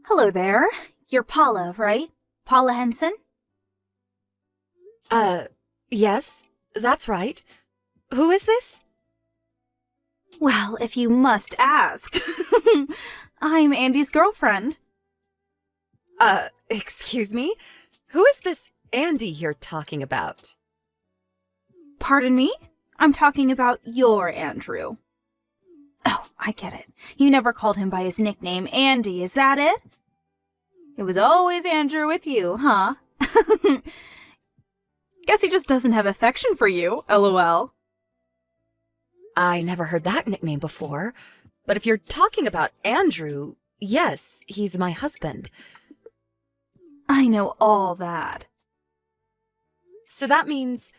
Hello there. You're Paula, right? Paula Henson? Yes, that's right. Who is this? Well, if you must ask. I'm Andy's girlfriend. Excuse me? Who is this Andy you're talking about? Pardon me? I'm talking about your Andrew. Oh, I get it. You never called him by his nickname, Andy, is that it? It was always Andrew with you, huh? Guess he just doesn't have affection for you, lol. I never heard that nickname before, but if you're talking about Andrew, yes, he's my husband. I know all that. So that means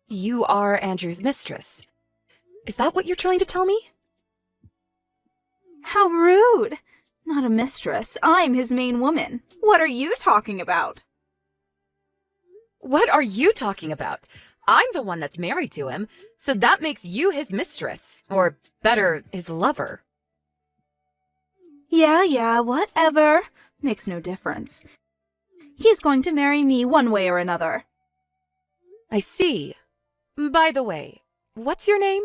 you are Andrew's mistress. Is that what you're trying to tell me? How rude! Not a mistress. I'm his main woman. What are you talking about? What are you talking about? I'm the one that's married to him, so that makes you his mistress. Or better, his lover. Yeah, whatever. Makes no difference. He's going to marry me one way or another. I see. By the way, what's your name?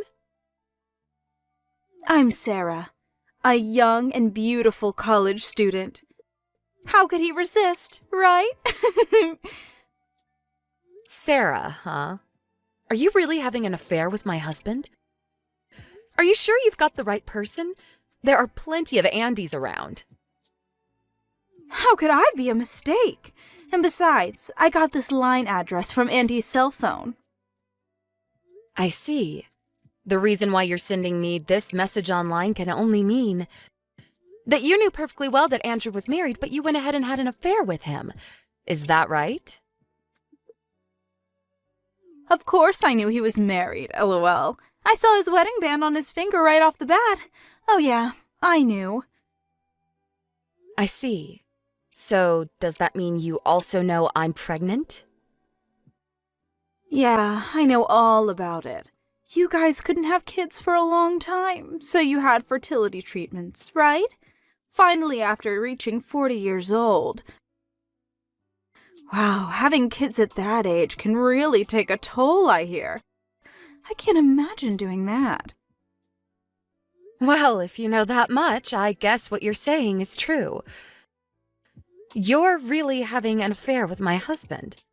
I'm Sarah, a young and beautiful college student. How could he resist, right? Sarah, huh? Are you really having an affair with my husband? Are you sure you've got the right person? There are plenty of Andys around. How could I be a mistake? And besides, I got this line address from Andy's cell phone. I see. The reason why you're sending me this message online can only mean that you knew perfectly well that Andrew was married, but you went ahead and had an affair with him. Is that right? Of course I knew he was married, lol. I saw his wedding band on his finger right off the bat. Oh yeah, I knew. I see. So, does that mean you also know I'm pregnant? Yeah, I know all about it. You guys couldn't have kids for a long time, so you had fertility treatments, right? Finally, after reaching 40 years old. Wow, having kids at that age can really take a toll, I hear. I can't imagine doing that. Well, if you know that much, I guess what you're saying is true. You're really having an affair with my husband.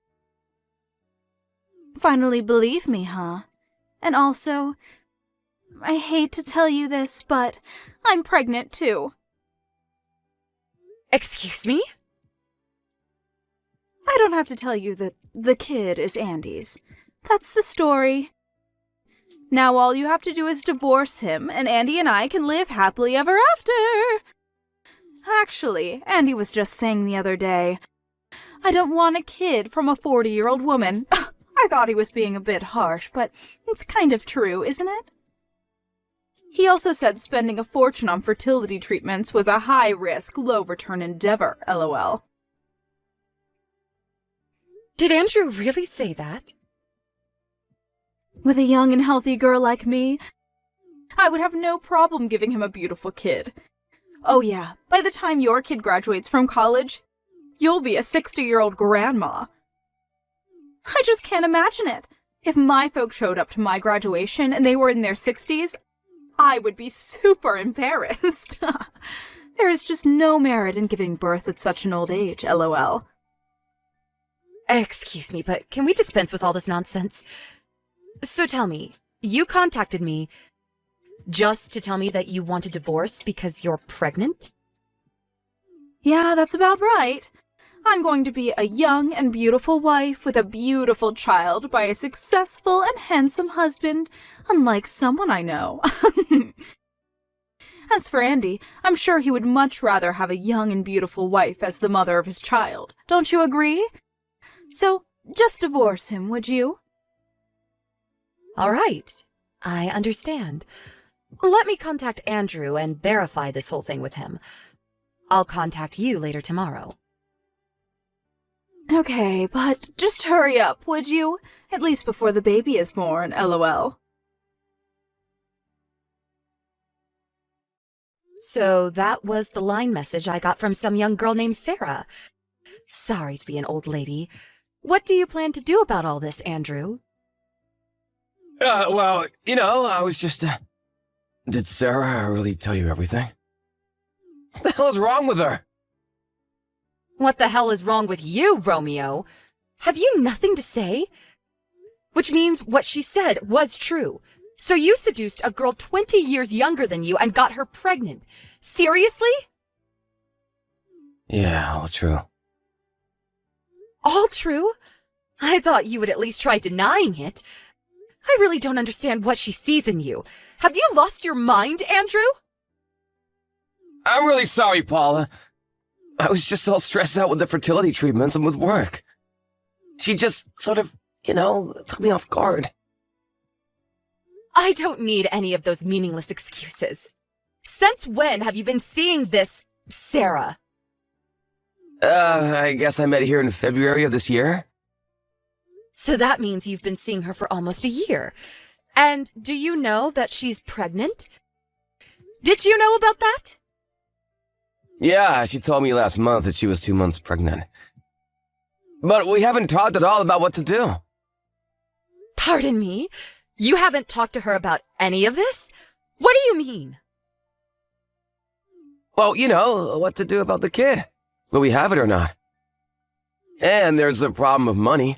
Finally believe me, huh? And also, I hate to tell you this, but I'm pregnant too. Excuse me? I don't have to tell you that the kid is Andy's. That's the story. Now all you have to do is divorce him, and Andy and I can live happily ever after. Actually, Andy was just saying the other day, I don't want a kid from a 40-year-old woman. I thought he was being a bit harsh, but it's kind of true, isn't it? He also said spending a fortune on fertility treatments was a high-risk, low-return endeavor, lol. Did Andrew really say that? With a young and healthy girl like me, I would have no problem giving him a beautiful kid. Oh yeah, by the time your kid graduates from college, you'll be a 60-year-old grandma. I just can't imagine it. If my folks showed up to my graduation and they were in their 60s, I would be super embarrassed. There is just no merit in giving birth at such an old age, lol. Excuse me, but can we dispense with all this nonsense? So tell me, you contacted me just to tell me that you want a divorce because you're pregnant? Yeah, that's about right. I'm going to be a young and beautiful wife with a beautiful child by a successful and handsome husband, unlike someone I know. As for Andy, I'm sure he would much rather have a young and beautiful wife as the mother of his child. Don't you agree? So, just divorce him, would you? All right, I understand. Let me contact Andrew and verify this whole thing with him. I'll contact you later tomorrow. Okay, but just hurry up, would you? At least before the baby is born, lol. So that was the line message I got from some young girl named Sarah. Sorry to be an old lady. What do you plan to do about all this, Andrew? Well, I was just, Did Sarah really tell you everything? What the hell is wrong with her? What the hell is wrong with you, Romeo? Have you nothing to say? Which means what she said was true. So you seduced a girl 20 years younger than you and got her pregnant. Seriously? Yeah, all true. All true? I thought you would at least try denying it. I really don't understand what she sees in you. Have you lost your mind, Andrew? I'm really sorry, Paula. I was just all stressed out with the fertility treatments and with work. She just sort of, took me off guard. I don't need any of those meaningless excuses. Since when have you been seeing this, Sarah? I guess I met here in February of this year. So that means you've been seeing her for almost a year. And do you know that she's pregnant? Did you know about that? Yeah, she told me last month that she was 2 months pregnant. But we haven't talked at all about what to do. Pardon me? You haven't talked to her about any of this? What do you mean? Well, what to do about the kid. Will we have it or not? And there's the problem of money.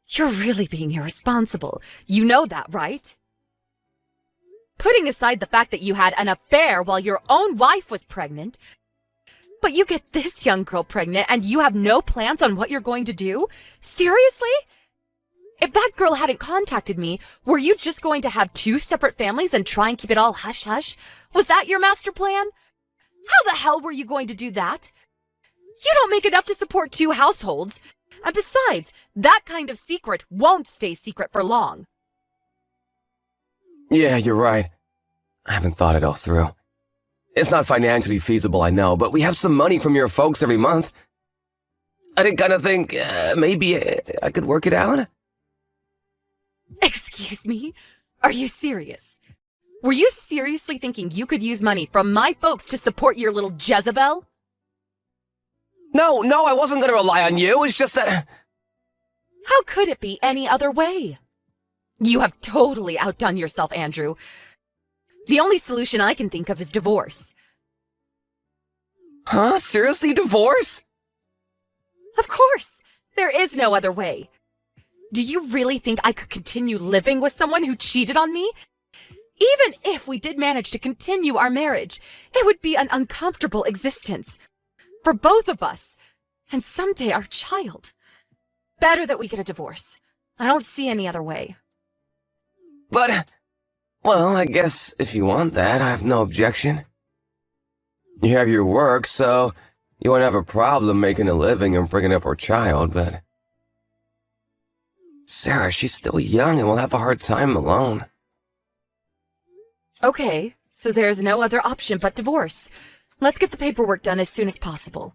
You're really being irresponsible. You know that, right? Putting aside the fact that you had an affair while your own wife was pregnant, but you get this young girl pregnant and you have no plans on what you're going to do? Seriously? If that girl hadn't contacted me, were you just going to have 2 separate families and try and keep it all hush-hush? Was that your master plan? How the hell were you going to do that? You don't make enough to support 2 households. And besides, that kind of secret won't stay secret for long. Yeah, you're right. I haven't thought it all through. It's not financially feasible, I know, but we have some money from your folks every month. I did kind of think maybe I could work it out. Excuse me? Are you serious? Were you seriously thinking you could use money from my folks to support your little Jezebel? No, I wasn't going to rely on you. It's just that... How could it be any other way? You have totally outdone yourself, Andrew. The only solution I can think of is divorce. Huh? Seriously? Divorce? Of course! There is no other way. Do you really think I could continue living with someone who cheated on me? Even if we did manage to continue our marriage, it would be an uncomfortable existence. For both of us. And someday our child. Better that we get a divorce. I don't see any other way. But, well, I guess if you want that, I have no objection. You have your work, so you won't have a problem making a living and bringing up our child, but... Sarah, she's still young and will have a hard time alone. Okay, so there's no other option but divorce. Let's get the paperwork done as soon as possible.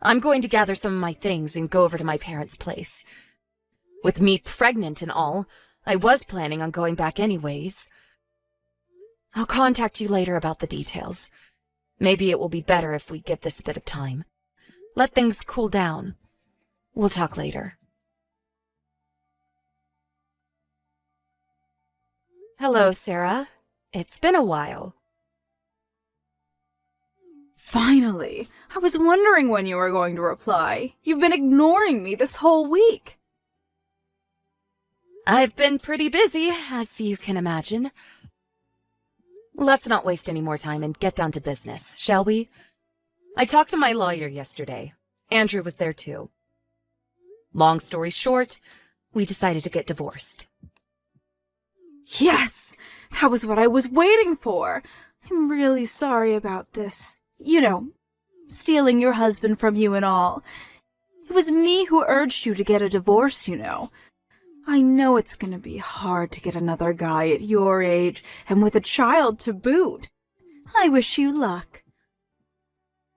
I'm going to gather some of my things and go over to my parents' place. With me pregnant and all, I was planning on going back anyways. I'll contact you later about the details. Maybe it will be better if we give this a bit of time. Let things cool down. We'll talk later. Hello, Sarah. It's been a while. Finally! I was wondering when you were going to reply. You've been ignoring me this whole week. I've been pretty busy, as you can imagine. Let's not waste any more time and get down to business, shall we? I talked to my lawyer yesterday. Andrew was there too. Long story short, we decided to get divorced. Yes! That was what I was waiting for! I'm really sorry about this. Stealing your husband from you and all. It was me who urged you to get a divorce, I know it's gonna be hard to get another guy at your age, and with a child to boot. I wish you luck.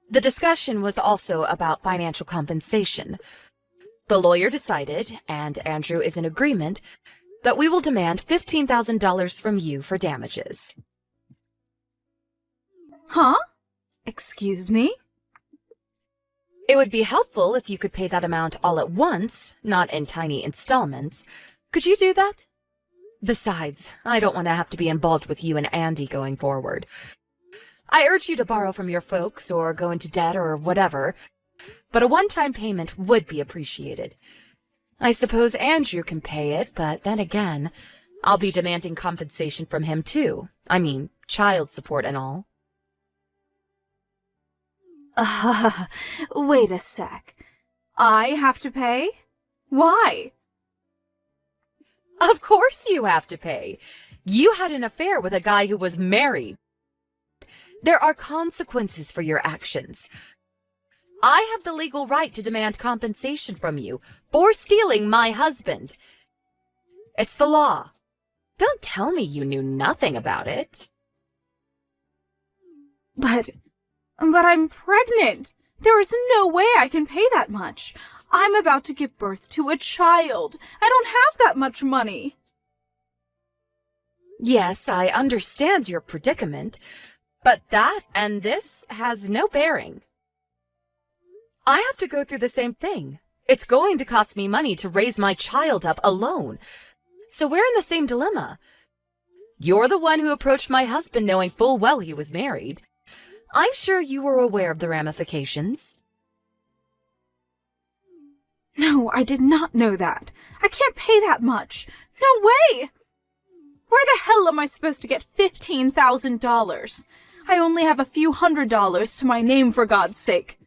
The discussion was also about financial compensation. The lawyer decided, and Andrew is in agreement, that we will demand $15,000 from you for damages. Huh? Excuse me? It would be helpful if you could pay that amount all at once, not in tiny installments. Could you do that? Besides, I don't want to have to be involved with you and Andy going forward. I urge you to borrow from your folks or go into debt or whatever, but a one-time payment would be appreciated. I suppose Andrew can pay it, but then again, I'll be demanding compensation from him too. I mean, child support and all. Wait a sec. I have to pay? Why? Of course you have to pay. You had an affair with a guy who was married. There are consequences for your actions. I have the legal right to demand compensation from you for stealing my husband. It's the law. Don't tell me you knew nothing about it. But I'm pregnant. There is no way I can pay that much. I'm about to give birth to a child. I don't have that much money. Yes, I understand your predicament, but that and this has no bearing. I have to go through the same thing. It's going to cost me money to raise my child up alone. So we're in the same dilemma. You're the one who approached my husband knowing full well he was married. I'm sure you were aware of the ramifications. No, I did not know that. I can't pay that much. No way! Where the hell am I supposed to get $15,000? I only have a few $100s to my name, for God's sake.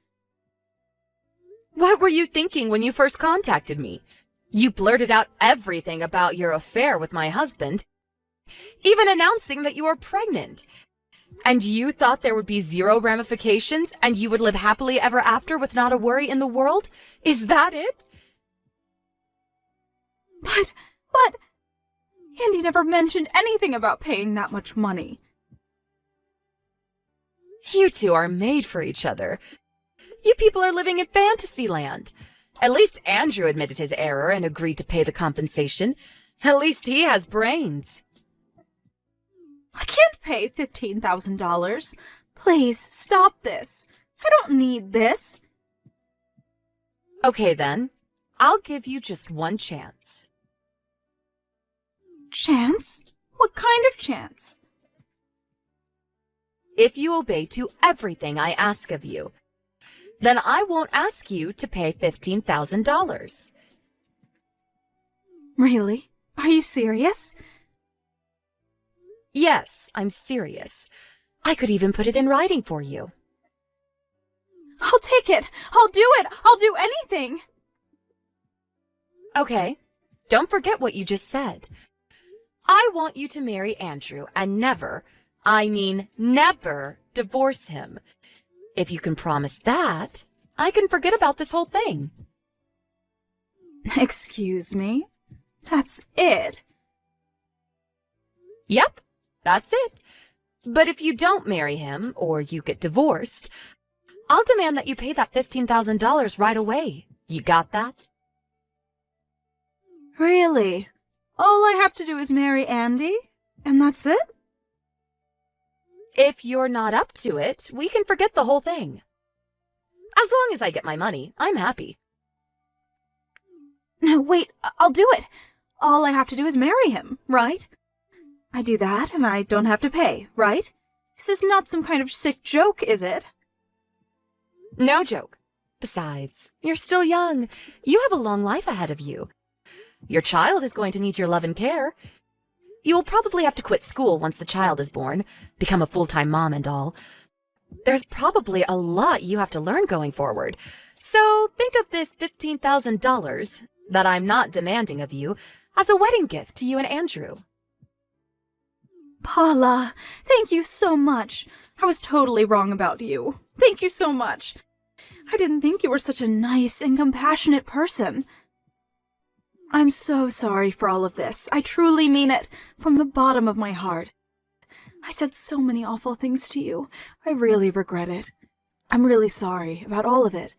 What were you thinking when you first contacted me? You blurted out everything about your affair with my husband, even announcing that you were pregnant. And you thought there would be zero ramifications and you would live happily ever after with not a worry in the world? Is that it? But, Andy never mentioned anything about paying that much money. You two are made for each other. You people are living in fantasy land. At least Andrew admitted his error and agreed to pay the compensation. At least he has brains. I can't pay $15,000. Please, stop this. I don't need this. Okay then, I'll give you just one chance. Chance? What kind of chance? If you obey to everything I ask of you, then I won't ask you to pay $15,000. Really? Are you serious? Yes, I'm serious. I could even put it in writing for you. I'll take it. I'll do it. I'll do anything. Okay, don't forget what you just said. I want you to marry Andrew and never, I mean never, divorce him. If you can promise that, I can forget about this whole thing. Excuse me? That's it. Yep, that's it. But if you don't marry him, or you get divorced, I'll demand that you pay that $15,000 right away. You got that? Really? All I have to do is marry Andy? And that's it? If you're not up to it, we can forget the whole thing. As long as I get my money, I'm happy. No, wait, I'll do it. All I have to do is marry him, right? I do that and I don't have to pay, right? This is not some kind of sick joke, is it? No joke. Besides, you're still young. You have a long life ahead of you. Your child is going to need your love and care. You'll probably have to quit school once the child is born, become a full-time mom and all. There's probably a lot you have to learn going forward. So think of this $15,000 that I'm not demanding of you as a wedding gift to you and Andrew. Paula, thank you so much. I was totally wrong about you. Thank you so much. I didn't think you were such a nice and compassionate person. I'm so sorry for all of this. I truly mean it, from the bottom of my heart. I said so many awful things to you. I really regret it. I'm really sorry about all of it.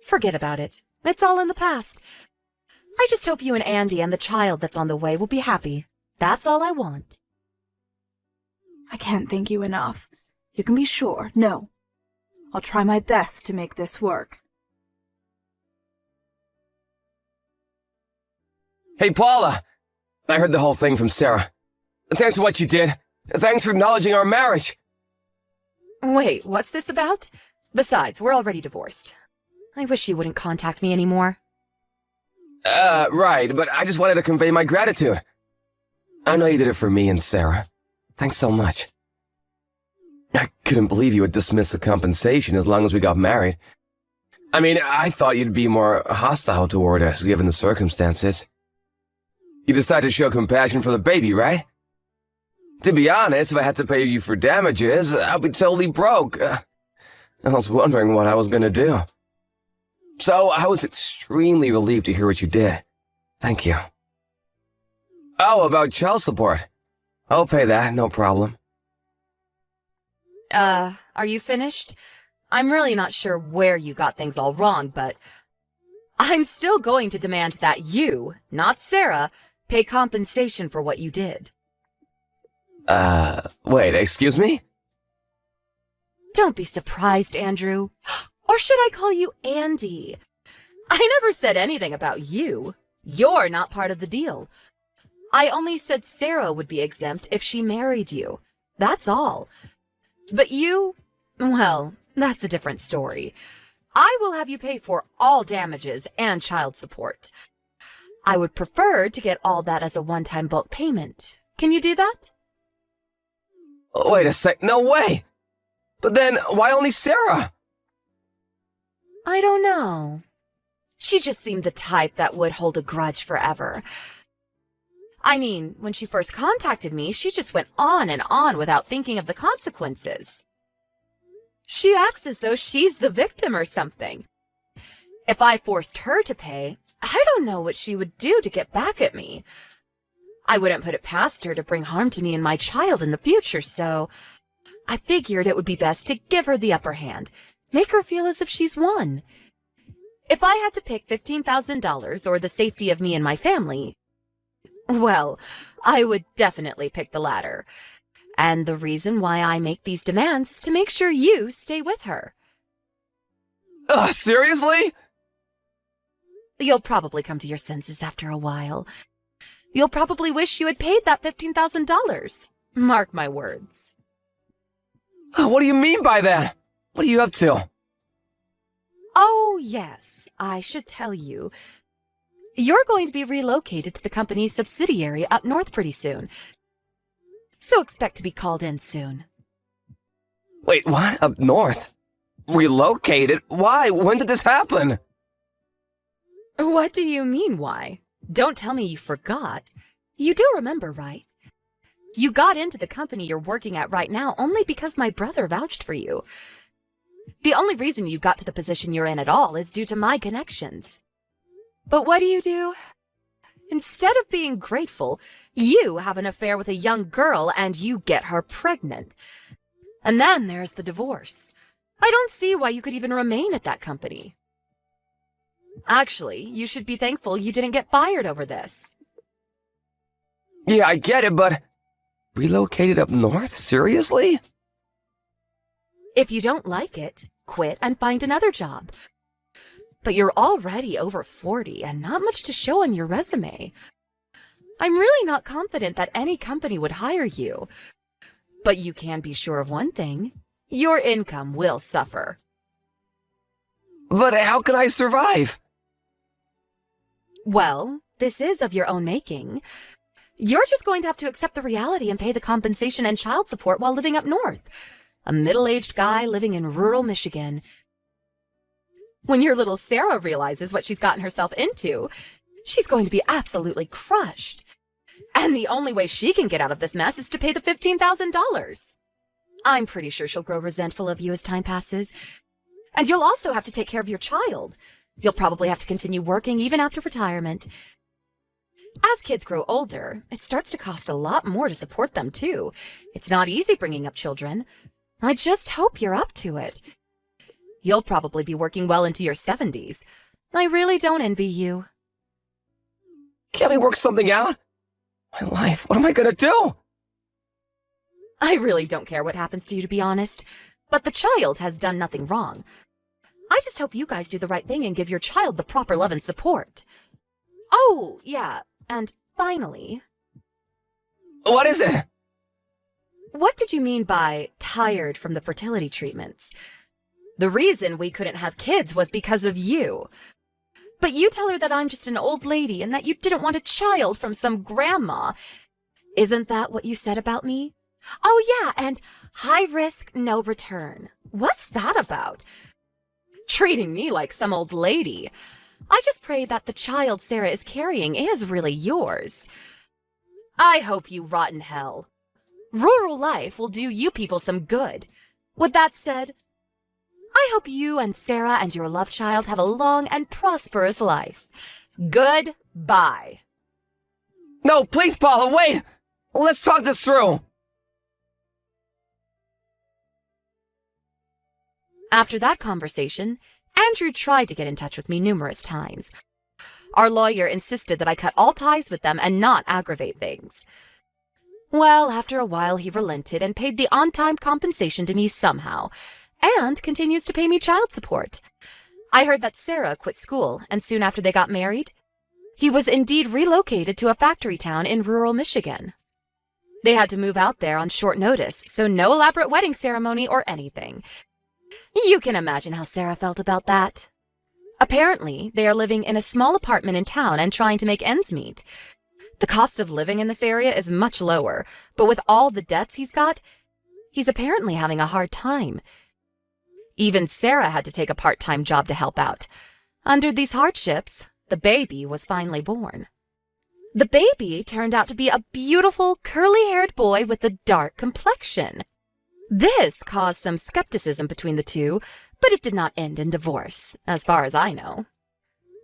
Forget about it. It's all in the past. I just hope you and Andy and the child that's on the way will be happy. That's all I want. I can't thank you enough. You can be sure. No. I'll try my best to make this work. Hey, Paula! I heard the whole thing from Sarah. Thanks for what you did. Thanks for acknowledging our marriage. Wait, what's this about? Besides, we're already divorced. I wish you wouldn't contact me anymore. Right, but I just wanted to convey my gratitude. I know you did it for me and Sarah. Thanks so much. I couldn't believe you would dismiss the compensation as long as we got married. I mean, I thought you'd be more hostile toward us, given the circumstances. You decided to show compassion for the baby, right? To be honest, if I had to pay you for damages, I'd be totally broke. I was wondering what I was gonna do. So I was extremely relieved to hear what you did. Thank you. Oh, about child support. I'll pay that, no problem. Are you finished? I'm really not sure where you got things all wrong, but I'm still going to demand that you, not Sarah, pay compensation for what you did. Wait, excuse me? Don't be surprised, Andrew. Or should I call you Andy? I never said anything about you. You're not part of the deal. I only said Sarah would be exempt if she married you. That's all. But you, well, that's a different story. I will have you pay for all damages and child support. I would prefer to get all that as a one-time bulk payment. Can you do that? Wait a sec, no way! But then, why only Sarah? I don't know. She just seemed the type that would hold a grudge forever. I mean, when she first contacted me, she just went on and on without thinking of the consequences. She acts as though she's the victim or something. If I forced her to pay, I don't know what she would do to get back at me. I wouldn't put it past her to bring harm to me and my child in the future, so I figured it would be best to give her the upper hand, make her feel as if she's won. If I had to pick $15,000 or the safety of me and my family, well, I would definitely pick the latter. And the reason why I make these demands is to make sure you stay with her. Seriously? You'll probably come to your senses after a while. You'll probably wish you had paid that $15,000. Mark my words. What do you mean by that? What are you up to? Oh, yes, I should tell you. You're going to be relocated to the company's subsidiary up north pretty soon. So expect to be called in soon. Wait, what? Up north? Relocated? Why? When did this happen? What do you mean, why? Don't tell me you forgot. You do remember, right? You got into the company you're working at right now only because my brother vouched for you. The only reason you got to the position you're in at all is due to my connections. But what do? Instead of being grateful, you have an affair with a young girl and you get her pregnant. And then there's the divorce. I don't see why you could even remain at that company. Actually, you should be thankful you didn't get fired over this. Yeah, I get it, but relocated up north? Seriously? If you don't like it, quit and find another job. But you're already over 40 and not much to show on your resume. I'm really not confident that any company would hire you. But you can be sure of one thing. Your income will suffer. But how can I survive? Well, this is of your own making. You're just going to have to accept the reality and pay the compensation and child support while living up north. A middle-aged guy living in rural Michigan. When your little Sarah realizes what she's gotten herself into, she's going to be absolutely crushed. And the only way she can get out of this mess is to pay the $15,000. I'm pretty sure she'll grow resentful of you as time passes. And you'll also have to take care of your child. You'll probably have to continue working even after retirement. As kids grow older, it starts to cost a lot more to support them, too. It's not easy bringing up children. I just hope you're up to it. You'll probably be working well into your 70s. I really don't envy you. Can't we work something out? My life, what am I gonna do? I really don't care what happens to you, to be honest. But the child has done nothing wrong. I just hope you guys do the right thing and give your child the proper love and support. Oh, yeah, and finally... What is it? What did you mean by tired from the fertility treatments? The reason we couldn't have kids was because of you. But you tell her that I'm just an old lady and that you didn't want a child from some grandma. Isn't that what you said about me? Oh yeah, and high risk, no return. What's that about? Treating me like some old lady. I just pray that the child Sarah is carrying is really yours. I hope you rot in hell. Rural life will do you people some good. With that said, I hope you and Sarah and your love child have a long and prosperous life. Goodbye. No, please, Paula, wait! Let's talk this through! After that conversation, Andrew tried to get in touch with me numerous times. Our lawyer insisted that I cut all ties with them and not aggravate things. Well, after a while he relented and paid the on-time compensation to me somehow, and continues to pay me child support. I heard that Sarah quit school, and soon after they got married, he was indeed relocated to a factory town in rural Michigan. They had to move out there on short notice, so no elaborate wedding ceremony or anything. You can imagine how Sarah felt about that. Apparently, they are living in a small apartment in town and trying to make ends meet. The cost of living in this area is much lower, but with all the debts he's got, he's apparently having a hard time. Even Sarah had to take a part-time job to help out. Under these hardships, the baby was finally born. The baby turned out to be a beautiful, curly-haired boy with a dark complexion. This caused some skepticism between the two, but it did not end in divorce, as far as I know.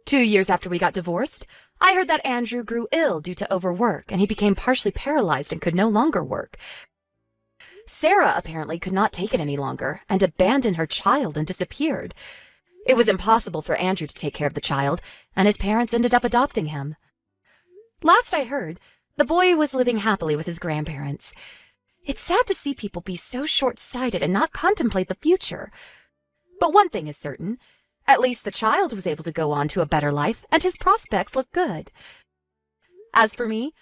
2 years after we got divorced, I heard that Andrew grew ill due to overwork, and he became partially paralyzed and could no longer work. Sarah apparently could not take it any longer and abandoned her child and disappeared. It was impossible for Andrew to take care of the child, and his parents ended up adopting him. Last I heard, the boy was living happily with his grandparents. It's sad to see people be so short-sighted and not contemplate the future. But one thing is certain. At least the child was able to go on to a better life, and his prospects look good. As for me,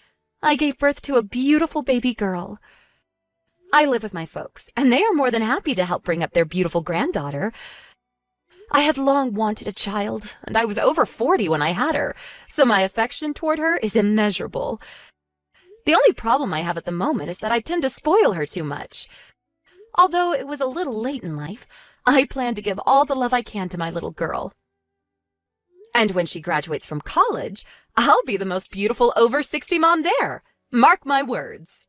I gave birth to a beautiful baby girl. I live with my folks, and they are more than happy to help bring up their beautiful granddaughter. I had long wanted a child, and I was over 40 when I had her, so my affection toward her is immeasurable. The only problem I have at the moment is that I tend to spoil her too much. Although it was a little late in life, I plan to give all the love I can to my little girl. And when she graduates from college, I'll be the most beautiful over 60 mom there. Mark my words.